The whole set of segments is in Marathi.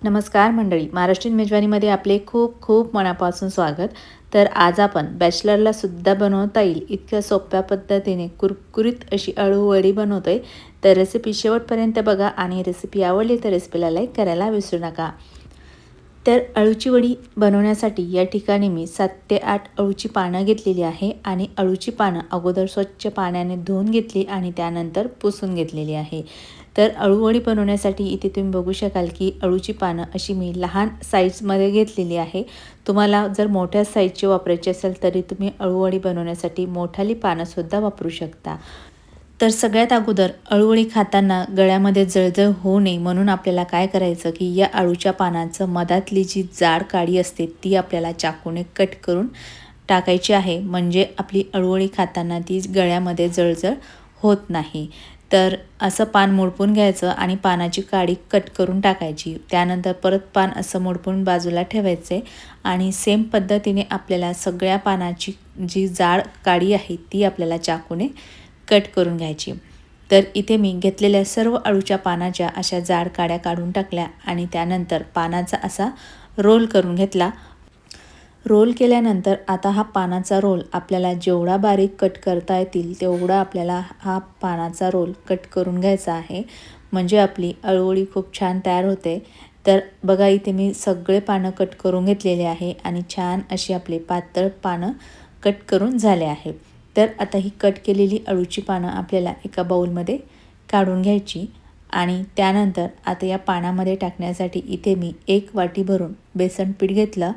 नमस्कार मंडळी, महाराष्ट्रीयन मेजवानीमध्ये आपले खूप खूप मनापासून स्वागत. तर आज आपण बॅचलरला सुद्धा बनवता येईल इतक्या सोप्या पद्धतीने कुरकुरीत अशी अळूवडी बनवतोय. तर रेसिपी शेवटपर्यंत बघा आणि रेसिपी आवडली तर रेसिपीला लाईक करायला विसरू नका. तर अळूची वडी बनवण्यासाठी या ठिकाणी मी 7 ते 8 अळूची पानं घेतलेली आहे आणि अळूची पानं अगोदर स्वच्छ पाण्याने धुवून घेतली आणि त्यानंतर पुसून घेतलेली आहे. तर अळूवडी बनवण्यासाठी इथे तुम्ही बघू शकाल की अळूची पानं अशी मी लहान साईजमध्ये घेतलेली आहे. तुम्हाला जर मोठ्या साईजची वापरायची असेल तरी तुम्ही अळूवडी बनवण्यासाठी मोठाली पानंसुद्धा वापरू शकता. तर सगळ्यात अगोदर अळूवडी खाताना गळ्यामध्ये जळजळ होऊ नये म्हणून आपल्याला काय करायचं की या अळूच्या पानाचं मधातली जी जाड काडी असते ती आपल्याला चाकूने कट करून टाकायची आहे, म्हणजे आपली अळूवडी खाताना ती गळ्यामध्ये जळजळ होत नाही. तर असं पान मोडपून घ्यायचं आणि पानाची काडी कट करून टाकायची. त्यानंतर परत पान असं मोडपून बाजूला ठेवायचे आणि सेम पद्धतीने आपल्याला सगळ्या पानाची जी जाड काडी आहे ती आपल्याला चाकूने कट करून घ्यायची. तर इथे मी घेतलेल्या सर्व अळूच्या पानाच्या अशा जाड काड्या काढून टाकल्या आणि त्यानंतर पानाचा असा रोल करून घेतला. रोल केल्यानंतर आता हा पानाचा रोल आपल्याला जेवढा बारीक कट करता येतील तेवढा आपल्याला हा पानाचा रोल कट करून घ्यायचा आहे, म्हणजे आपली अळूवडी खूप छान तयार होते. तर बघा इथे मी सगळे पानं कट करून घेतलेले आहे आणि छान अशी आपले पातळ पानं कट करून झाले आहे. तर आता ही कट केलेली अळूची पानं आपल्याला एका बाउलमध्ये काढून घ्यायची आणि त्यानंतर आता या पानामध्ये टाकण्यासाठी इथे मी 1 वाटी भरून बेसन पीठ घेतलं.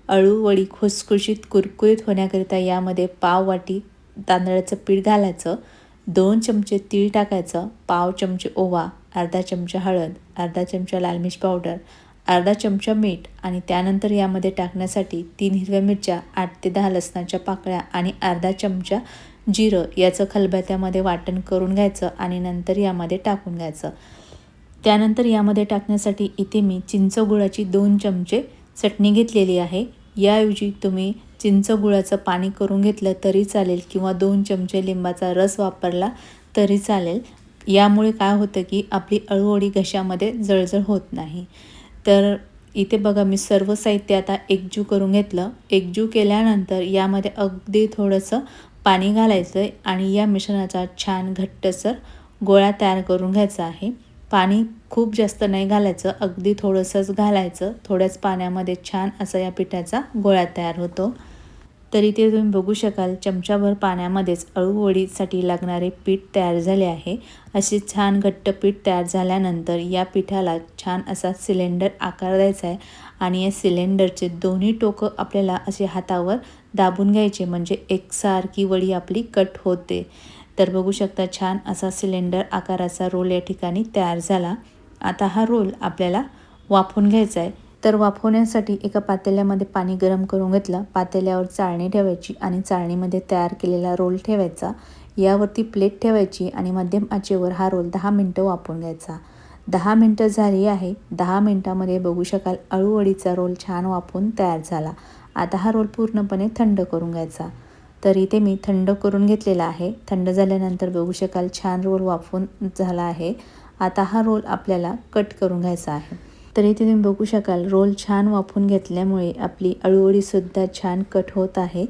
अळूवडी खुसखुशीत कुरकुरीत होण्याकरिता यामध्ये पाव वाटी तांदळाचं पीठ घालायचं, 2 चमचे तीळ टाकायचं, पाव चमचे ओवा, अर्धा चमचा हळद, अर्धा चमचा लाल मिर्च पावडर, अर्धा चमचा मीठ आणि त्यानंतर यामध्ये टाकण्यासाठी 3 हिरव्या मिरच्या, 8 ते 10 लसणाच्या पाकळ्या आणि अर्धा चमचा जिरं याचं खलबत्त्यामध्ये वाटण करून घ्यायचं आणि नंतर यामध्ये टाकून घ्यायचं. त्यानंतर यामध्ये टाकण्यासाठी इथे मी चिंच गुळाची 2 चमचे चटणी घेतलेली आहे. याऐवजी तुम्ही चिंच गुळाचं पाणी करून घेतलं तरी चालेल किंवा 2 चमचे लिंबाचा रस वापरला तरी चालेल. यामुळे काय होतं की आपली अळूवडी घशामध्ये जळजळ होत नाही. तर इथे बघा मी सर्व साहित्य आता एकजीव करून घेतलं. एकजीव केल्यानंतर यामध्ये अगदी थोडंसं पाणी घालायचं आहे आणि या मिश्रणाचा छान घट्टसर गोळा तयार करून घ्यायचा आहे. पाणी खूप जास्त नाही घालायचं, अगदी थोडंसंच घालायचं. थोड्याच पाण्यामध्ये छान असा या पिठाचा गोळा तयार होतो. तर इथे तुम्ही बघू शकाल चमचाभर पाण्यामध्येच अळूवडीसाठी लागणारे पीठ तयार झाले आहे. असे छान घट्ट पीठ तयार झाल्यानंतर या पिठाला छान असा सिलेंडर आकार द्यायचा आहे आणि या सिलेंडरचे दोन्ही टोकं आपल्याला असे हातावर दाबून घ्यायचे, म्हणजे एकसारखी वडी आपली कट होते. तर बघू शकता छान असा सिलेंडर आकाराचा रोल या ठिकाणी तयार झाला. आता हा रोल आपल्याला वाफवून घ्यायचा आहे. तर वाफवण्यासाठी एका पातेल्यामध्ये पाणी गरम करून घेतलं. पातेल्यावर चाळणी ठेवायची आणि चाळणीमध्ये तयार केलेला रोल ठेवायचा. यावरती प्लेट ठेवायची आणि मध्यम आचेवर हा रोल 10 मिनटं वाफवून घ्यायचा. 10 मिनटं झाली आहे. 10 मिनटामध्ये बघू शकाल अळूवडीचा रोल छान वाफवून तयार झाला. आता हा रोल पूर्णपणे थंड करून घ्यायचा. तर इथे मी थंड करून घेतलेला आहे. थंड झाल्यानंतर बघू शकाल छान रोल वाफवून झाला आहे. आता हा रोल आपल्याला कट करून घ्यायचा आहे. तर इथे तुम्ही बघू शकाल रोल छान वाफवून घेतल्यामुळे आपली अळूवडीसुद्धा छान कट होत आहे.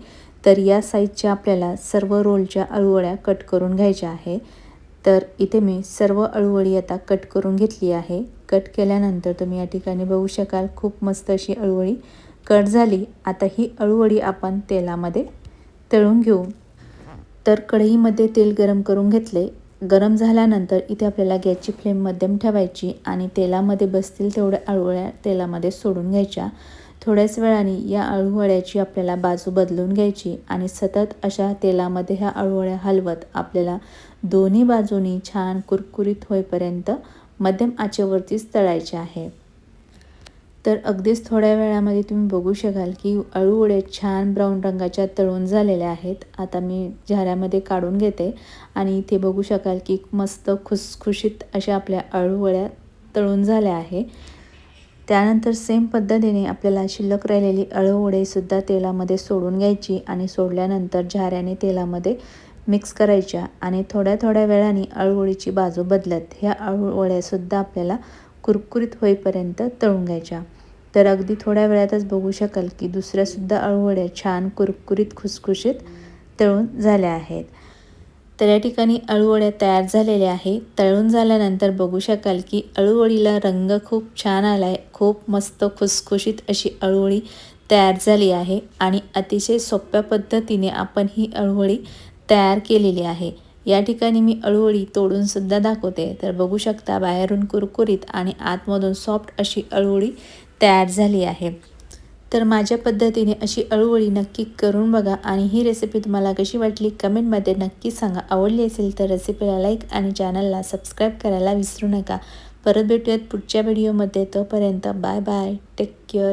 तर या साईजच्या आपल्याला सर्व रोलच्या अळूवड्या कट करून घ्यायच्या आहे. तर इथे मी सर्व अळूवडी आता कट करून घेतली आहे. कट केल्यानंतर तुम्ही या ठिकाणी बघू शकाल खूप मस्त अशी अळूवडी कट झाली. आता ही अळूवडी आपण तेलामध्ये तळून घेऊ. तर कढईमध्ये तेल गरम करून घेतले. गरम झाल्यानंतर इथे आपल्याला गॅसची फ्लेम मध्यम ठेवायची आणि तेलामध्ये बसतील तेवढ्या अळूवड्या तेलामध्ये सोडून घ्यायच्या. थोड्याच वेळाने या अळूवड्याची आपल्याला बाजू बदलून घ्यायची आणि सतत अशा तेलामध्ये ह्या अळूवड्या हलवत आपल्याला दोन्ही बाजूनी छान कुरकुरीत होईपर्यंत मध्यम आचेवरतीच तळायचे आहे. तर अगदीच थोड्या वेळामध्ये तुम्ही बघू शकाल की अळूवड्या छान ब्राऊन रंगाच्या तळून झालेल्या आहेत. आता मी झाऱ्यामध्ये काढून घेते आणि इथे बघू शकाल की मस्त खुसखुशीत अशा आपल्या अळूवड्या तळून झाल्या आहे. त्यानंतर सेम पद्धतीने आपल्याला शिल्लक राहिलेली अळूवडीसुद्धा तेलामध्ये सोडून घ्यायची आणि सोडल्यानंतर झाऱ्याने तेलामध्ये मिक्स करायच्या आणि थोड्या थोड्या वेळाने अळूवडीची बाजू बदलत ह्या अळूवड्यासुद्धा आपल्याला कुरकुरीत होईपर्यंत तळून घ्यायच्या। तर अगदी थोड्या वेळातच बघू शकाल की दुसऱ्यासुद्धा अळूवड्या छान कुरकुरीत खुसखुशीत तळून झाल्या आहेत। तर या ठिकाणी अळूवड्या तयार झालेल्या आहे। तळून झाल्यानंतर बघू शकाल की अळूवडीला रंग खूप छान आला आहे। खूप मस्त खुसखुशीत अशी अळूवडी तयार झाली आहे आणि अतिशय सोप्या पद्धतीने आपण ही अळूवडी तयार केलेली आहे। या ठिकाणी मी अळूवडी तोडून सुद्धा दाखवते। तर बघू शकता बाहेरून कुरकुरीत आणि आतमधून सॉफ्ट अशी अळूवडी तयार झाली आहे। तर माझ्या पद्धतीने अशी अळूवडी नक्की करून बघा आणि ही रेसिपी तुम्हाला कशी वाटली कमेंटमध्ये नक्की सांगा। आवडली असेल तर रेसिपीला लाईक आणि चॅनलला सबस्क्राईब करायला विसरू नका। परत भेटूयात पुढच्या व्हिडिओमध्ये। तोपर्यंत बाय बाय, टेक केअर।